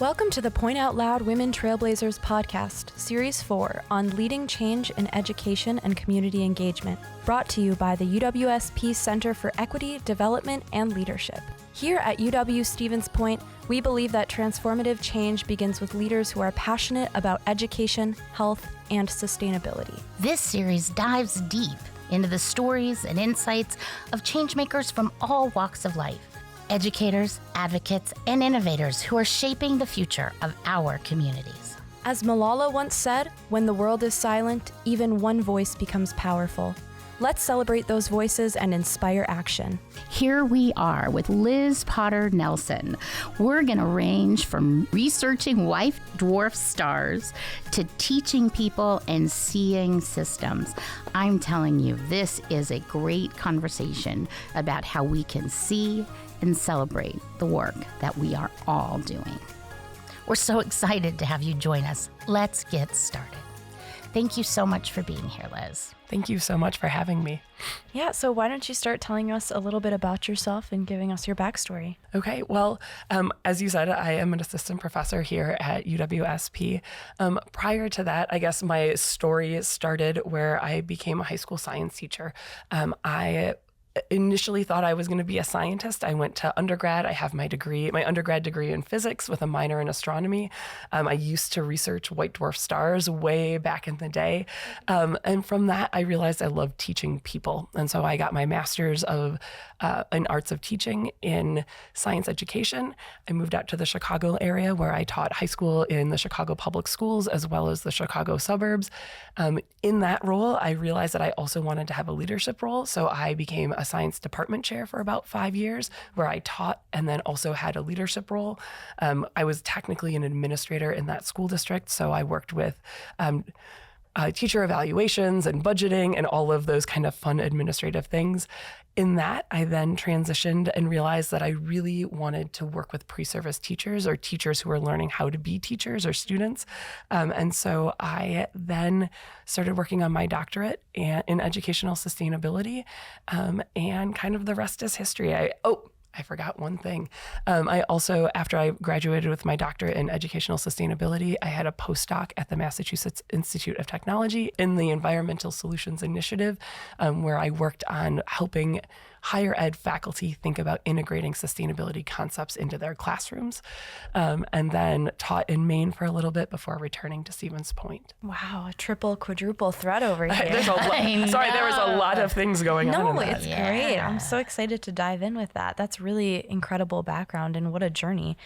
Welcome to the Point Out Loud Women Trailblazers podcast, Series 4, on leading change in education and community engagement, brought to you by the UWSP Center for Equity, Development, and Leadership. Here at UW-Stevens Point, we believe that transformative change begins with leaders who are passionate about education, health, and sustainability. This series dives deep into the stories and insights of changemakers from all walks of life. Educators, advocates, and innovators who are shaping the future of our communities. As Malala once said, when the world is silent, even one voice becomes powerful. Let's celebrate those voices and inspire action. Here we are with Liz Potter Nelson. We're going to range from researching white dwarf stars to teaching people and seeing systems. I'm telling you, this is a great conversation about how we can see and celebrate the work that we are all doing. We're so excited to have you join us. Let's get started. Thank you so much for being here, Liz. Thank you so much for having me. Yeah, so why don't you start telling us a little bit about yourself and giving us your backstory? Okay, well, as you said, I am an assistant professor here at UWSP. Prior to that, I guess my story started where I became a high school science teacher. I initially thought I was going to be a scientist. I went to undergrad. I have my undergrad degree in physics with a minor in astronomy. I used to research white dwarf stars way back in the day. And from that, I realized I loved teaching people. And so I got my master's in arts of teaching in science education. I moved out to the Chicago area where I taught high school in the Chicago public schools as well as the Chicago suburbs. In that role, I realized that I also wanted to have a leadership role. So I became a science department chair for about 5 years, where I taught and then also had a leadership role. I was technically an administrator in that school district, so I worked with teacher evaluations and budgeting and all of those kind of fun administrative things. In that, I then transitioned and realized that I really wanted to work with pre-service teachers or teachers who are learning how to be teachers or students. And so I then started working on my doctorate in educational sustainability, and kind of the rest is history. I forgot one thing. I also, after I graduated with my doctorate in educational sustainability, I had a postdoc at the Massachusetts Institute of Technology in the Environmental Solutions Initiative, where I worked on helping higher ed faculty think about integrating sustainability concepts into their classrooms, and then taught in Maine for a little bit before returning to Stevens Point. Wow, a triple, quadruple threat over here. There was a lot of things going on. No, it's great. I'm so excited to dive in with that. That's really incredible background and what a journey.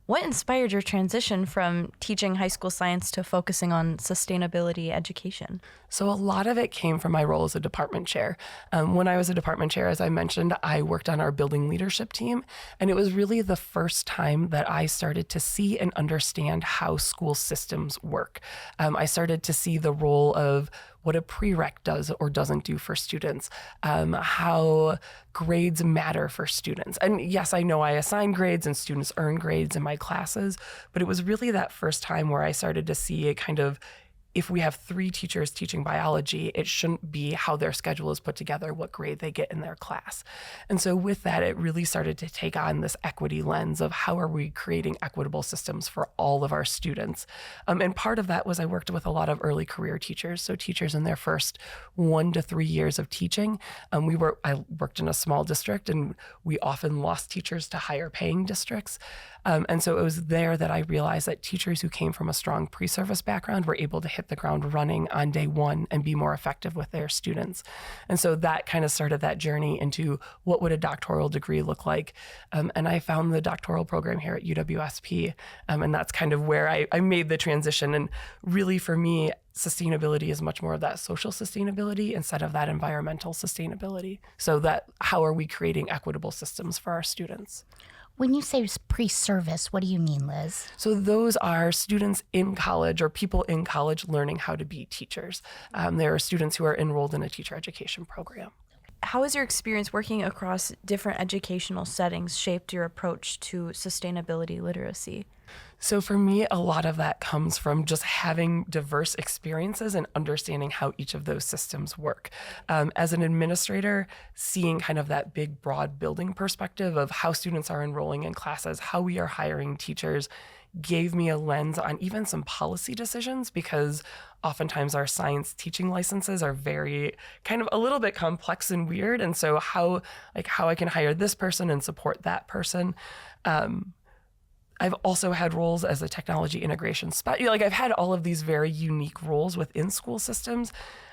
What inspired your transition from teaching high school science to focusing on sustainability education? So a lot of it came from my role as a department chair. When I was a department chair, as I mentioned, I worked on our building leadership team. And it was really the first time that I started to see and understand how school systems work. I started to see the role of what a prereq does or doesn't do for students, how grades matter for students. And yes, I know I assign grades and students earn grades in my classes, but it was really that first time where I started to see a kind of, if we have 3 teachers teaching biology, it shouldn't be how their schedule is put together, what grade they get in their class. And so with that, it really started to take on this equity lens of how are we creating equitable systems for all of our students. And part of that was I worked with a lot of early career teachers, so teachers in their first 1 to 3 years of teaching. I worked in a small district, and we often lost teachers to higher paying districts. And so it was there that I realized that teachers who came from a strong pre-service background were able to hit the ground running on day one and be more effective with their students. And so that kind of started that journey into what would a doctoral degree look like. And I found the doctoral program here at UWSP. And that's kind of where I made the transition. And really for me, sustainability is much more of that social sustainability instead of that environmental sustainability. So that how are we creating equitable systems for our students? When you say pre-service, what do you mean, Liz? So those are students in college or people in college learning how to be teachers. There are students who are enrolled in a teacher education program. how has your experience working across different educational settings shaped your approach to sustainability literacy? So for me, a lot of that comes from just having diverse experiences and understanding how each of those systems work. As an administrator, seeing kind of that big, broad building perspective of how students are enrolling in classes, how we are hiring teachers, gave me a lens on even some policy decisions, because oftentimes our science teaching licenses are very kind of a little bit complex and weird. And so how I can hire this person and support that person. I've also had roles as a technology integration I've had all of these very unique roles within school systems,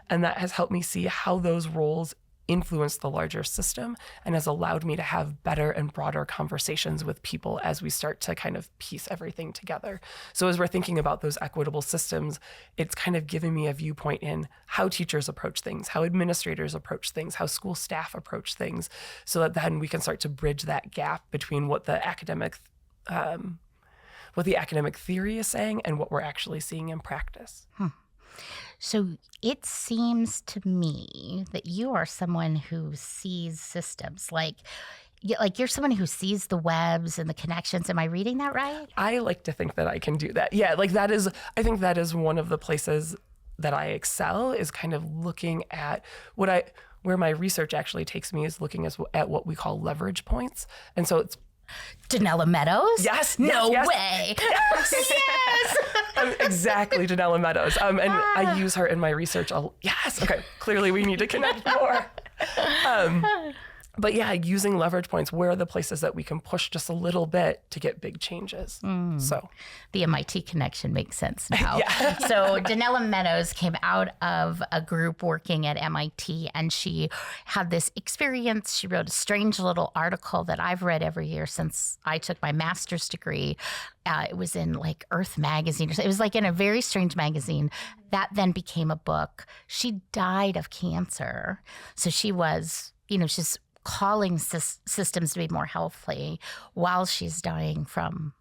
and that has helped me see how those roles influence the larger system and has allowed me to have better and broader conversations with people as we start to kind of piece everything together. So as we're thinking about those equitable systems, it's kind of giving me a viewpoint in how teachers approach things, how administrators approach things, how school staff approach things, so that then we can start to bridge that gap between what the academic theory is saying and what we're actually seeing in practice. So it seems to me that you are someone who sees systems, like you're someone who sees the webs and the connections. Am I reading that right? I like to think that I can do that. Yeah, I think that is one of the places that I excel, is kind of looking at where my research actually takes me, is looking at what we call leverage points. And so it's Danella Meadows? Yes. No yes. way. Yes. Yes. Exactly, Danella Meadows. And I use her in my research. Yes. Okay. Clearly, we need to connect more. But yeah, using leverage points, where are the places that we can push just a little bit to get big changes? So the MIT connection makes sense now. Yeah. So Danella Meadows came out of a group working at MIT, and she had this experience. She wrote a strange little article that I've read every year since I took my master's degree. It was in like Earth magazine. It was like in a very strange magazine that then became a book. She died of cancer. So she was, she's calling systems to be more healthy while she's dying from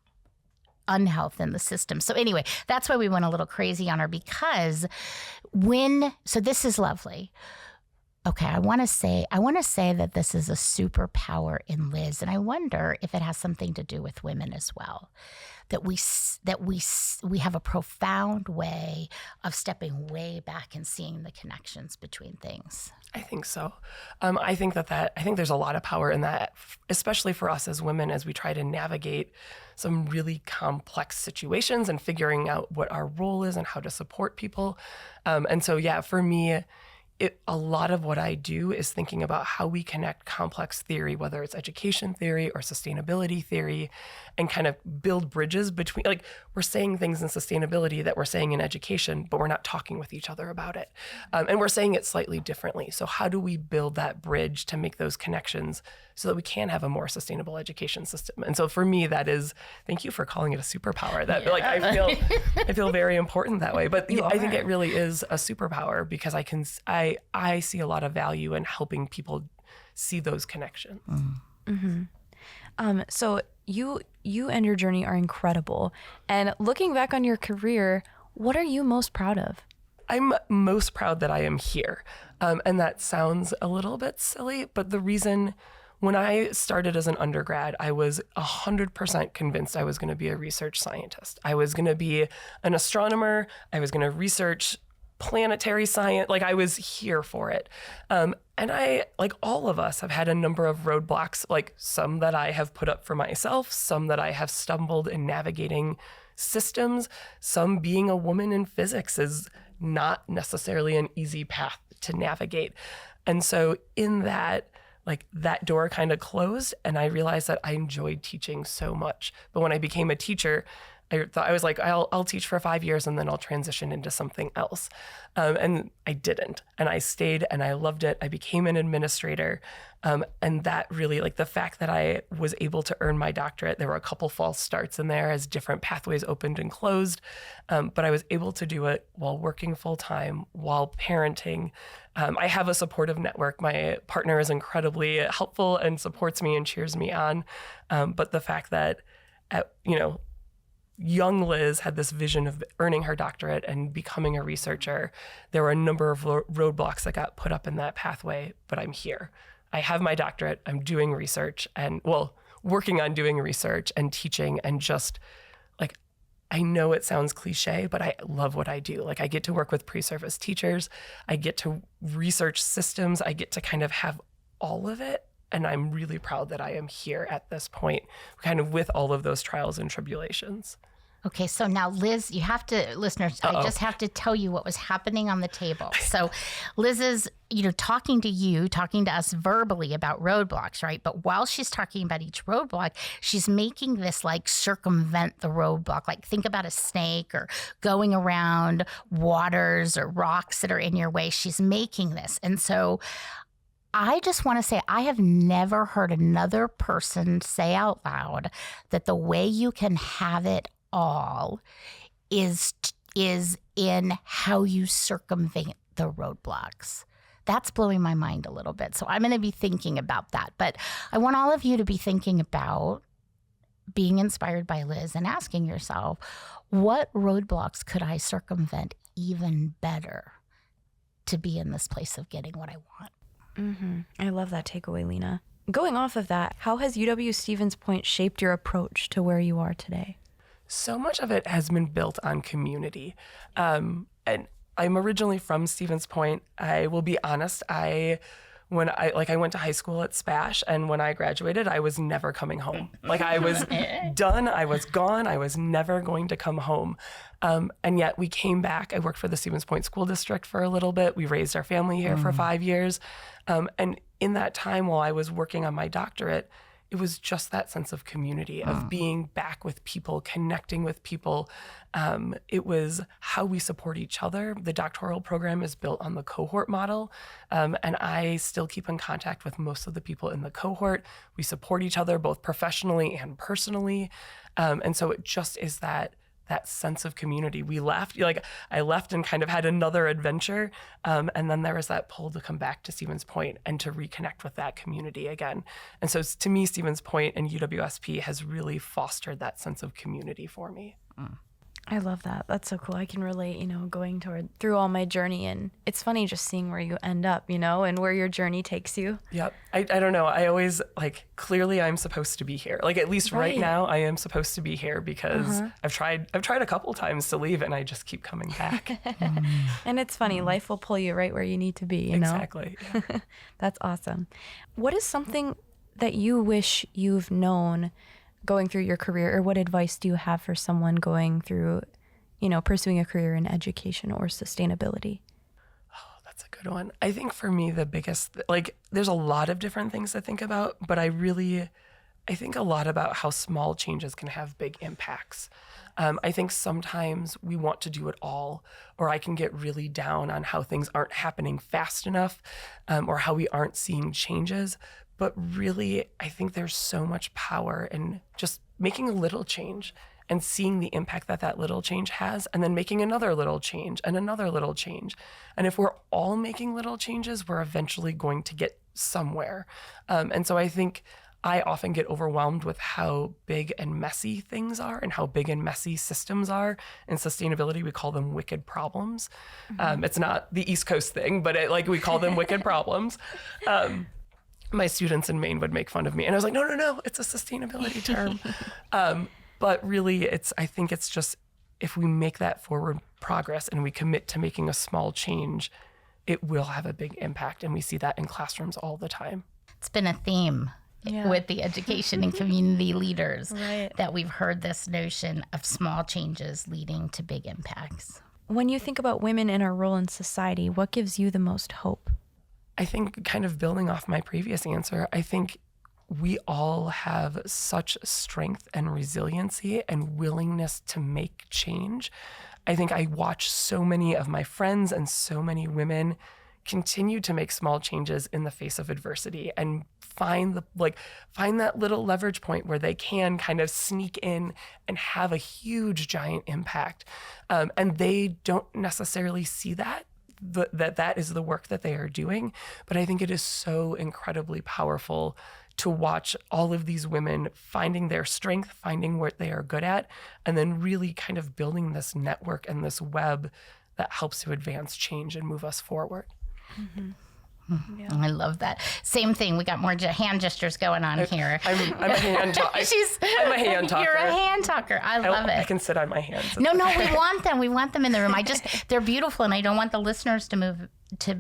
unhealth in the system. So anyway, that's why we went a little crazy on her, because so this is lovely. Okay, I want to say that this is a superpower in Liz, and I wonder if it has something to do with women as well. That we have a profound way of stepping way back and seeing the connections between things. I think so. I think there's a lot of power in that, especially for us as women, as we try to navigate some really complex situations and figuring out what our role is and how to support people. And so, yeah, for me, a lot of what I do is thinking about how we connect complex theory, whether it's education theory or sustainability theory, and kind of build bridges between, like, we're saying things in sustainability that we're saying in education, but we're not talking with each other about it. And we're saying it slightly differently. So how do we build that bridge to make those connections so that we can have a more sustainable education system? And so for me, that is, thank you for calling it a superpower. That I feel very important that way. But I think it really is a superpower, because I see a lot of value in helping people see those connections. Mm-hmm. So you and your journey are incredible. And looking back on your career, what are you most proud of? I'm most proud that I am here. And that sounds a little bit silly, but the reason, when I started as an undergrad, I was 100% convinced I was going to be a research scientist. I was going to be an astronomer. I was going to research planetary science. Like, I was here for it. And I, like all of us, have had a number of roadblocks, like some that I have put up for myself, some that I have stumbled in navigating systems. Some, being a woman in physics is not necessarily an easy path to navigate. And so in that, like, that door kind of closed, and I realized that I enjoyed teaching so much. But when I became a teacher, I was like, I'll teach for 5 years and then I'll transition into something else. And I didn't. And I stayed and I loved it. I became an administrator. And that really, like, the fact that I was able to earn my doctorate, there were a couple false starts in there as different pathways opened and closed. But I was able to do it while working full time, while parenting. I have a supportive network. My partner is incredibly helpful and supports me and cheers me on. But the fact that, young Liz had this vision of earning her doctorate and becoming a researcher, there were a number of roadblocks that got put up in that pathway, but I'm here. I have my doctorate, I'm doing research and, well, working on doing research and teaching, and just like, I know it sounds cliche, but I love what I do. Like, I get to work with pre-service teachers, I get to research systems, I get to kind of have all of it. And I'm really proud that I am here at this point, kind of with all of those trials and tribulations. Okay, so now Liz, you have to, listeners, I just have to tell you what was happening on the table. So Liz is, talking to us verbally about roadblocks, right? But while she's talking about each roadblock, she's making this like circumvent the roadblock. Like, think about a snake or going around waters or rocks that are in your way. She's making this. And so I just want to say, I have never heard another person say out loud that the way you can have it all is in how you circumvent the roadblocks. That's blowing my mind a little bit. So I'm going to be thinking about that. But I want all of you to be thinking about being inspired by Liz and asking yourself, what roadblocks could I circumvent even better to be in this place of getting what I want? Mm-hmm. I love that takeaway, Lena. Going off of that, how has UW-Stevens Point shaped your approach to where you are today? So much of it has been built on community. And I'm originally from Stevens Point. I will be honest, I went to high school at Spash, and when I graduated, I was never coming home. Like, I was done, I was gone, I was never going to come home. And yet we came back. I worked for the Stevens Point School District for a little bit. We raised our family here for 5 years. And in that time, while I was working on my doctorate, it was just that sense of community, of being back with people, connecting with people. It was how we support each other. The doctoral program is built on the cohort model, and I still keep in contact with most of the people in the cohort. We support each other both professionally and personally, and so it just is that sense of community. We left, I left and kind of had another adventure. And then there was that pull to come back to Stevens Point and to reconnect with that community again. And so to me, Stevens Point and UWSP has really fostered that sense of community for me. I love that. That's so cool. I can relate, going through all my journey, and it's funny just seeing where you end up, and where your journey takes you. Yep. I don't know. I always clearly I'm supposed to be here. At least right now I am supposed to be here because I've tried a couple times to leave and I just keep coming back. And it's funny, life will pull you right where you need to be, you know? Exactly. Yeah. That's awesome. What is something that you wish you've known going through your career, or what advice do you have for someone going through, pursuing a career in education or sustainability? Oh, that's a good one. I think for me, the biggest, there's a lot of different things to think about, but I think a lot about how small changes can have big impacts. I think sometimes we want to do it all, or I can get really down on how things aren't happening fast enough, or how we aren't seeing changes. But really, I think there's so much power in just making a little change and seeing the impact that little change has, and then making another little change and another little change. And if we're all making little changes, we're eventually going to get somewhere. And so I think I often get overwhelmed with how big and messy things are and how big and messy systems are. In sustainability, we call them wicked problems. It's not the East Coast thing, but we call them wicked problems. My students in Maine would make fun of me. And I was like, no, it's a sustainability term. But really, I think it's just, if we make that forward progress and we commit to making a small change, it will have a big impact. And we see that in classrooms all the time. It's been a theme with the education and community leaders, right, that we've heard this notion of small changes leading to big impacts. When you think about women in our role in society, what gives you the most hope? I think, kind of building off my previous answer, I think we all have such strength and resiliency and willingness to make change. I think I watch so many of my friends and so many women continue to make small changes in the face of adversity and find that little leverage point where they can kind of sneak in and have a huge, giant impact. And they don't necessarily see that is the work that they are doing. But I think it is so incredibly powerful to watch all of these women finding their strength, finding what they are good at, and then really kind of building this network and this web that helps to advance change and move us forward. Mm-hmm. Yeah. I love that. Same thing. We got more hand gestures going on here. I'm a hand talker. I'm a hand talker. You're a hand talker. I love it. I can sit on my hands. No, we want them. We want them in the room. They're beautiful, and I don't want the listeners to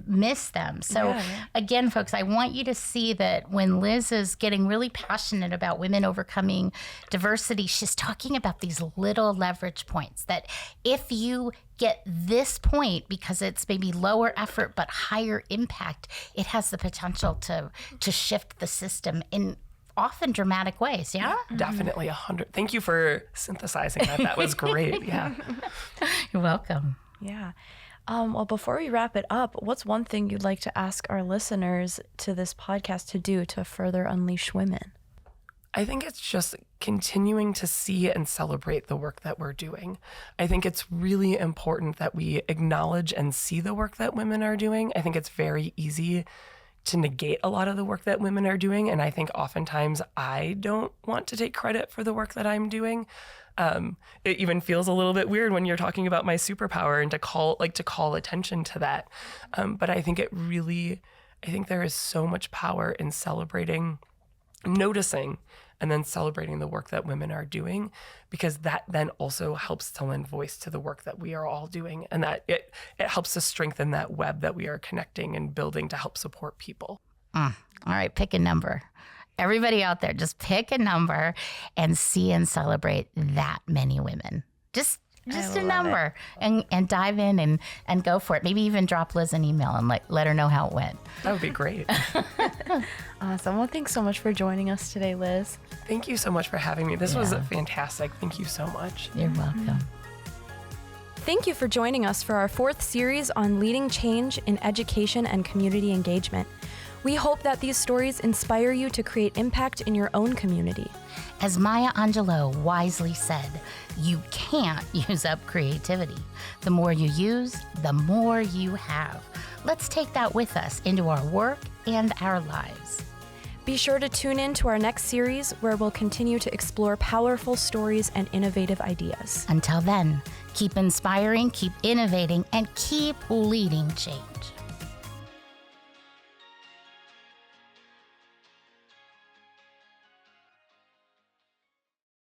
miss them. So again, folks, I want you to see that when Liz is getting really passionate about women overcoming diversity, she's talking about these little leverage points that if you get this point, because it's maybe lower effort but higher impact, it has the potential to shift the system in often dramatic ways. Yeah? Definitely 100. Thank you for synthesizing that. That was great. Yeah. You're welcome. Yeah. Well, before we wrap it up, what's one thing you'd like to ask our listeners to this podcast to do to further unleash women? I think it's just continuing to see and celebrate the work that we're doing. I think it's really important that we acknowledge and see the work that women are doing. I think it's very easy to negate a lot of the work that women are doing. And I think oftentimes I don't want to take credit for the work that I'm doing. It even feels a little bit weird when you're talking about my superpower and to call attention to that. But I think there is so much power in celebrating, noticing, and then celebrating the work that women are doing, because that then also helps to lend voice to the work that we are all doing, and that it helps to strengthen that web that we are connecting and building to help support people. All right, pick a number. Everybody out there, just pick a number and see and celebrate that many women. Just a number and dive in and go for it. Maybe even drop Liz an email and let her know how it went. That would be great. Awesome. Well, thanks so much for joining us today, Liz. Thank you so much for having me. This was fantastic. Thank you so much. You're welcome. Thank you for joining us for our 4th series on leading change in education and community engagement. We hope that these stories inspire you to create impact in your own community. As Maya Angelou wisely said, you can't use up creativity. The more you use, the more you have. Let's take that with us into our work and our lives. Be sure to tune in to our next series where we'll continue to explore powerful stories and innovative ideas. Until then, keep inspiring, keep innovating, and keep leading change.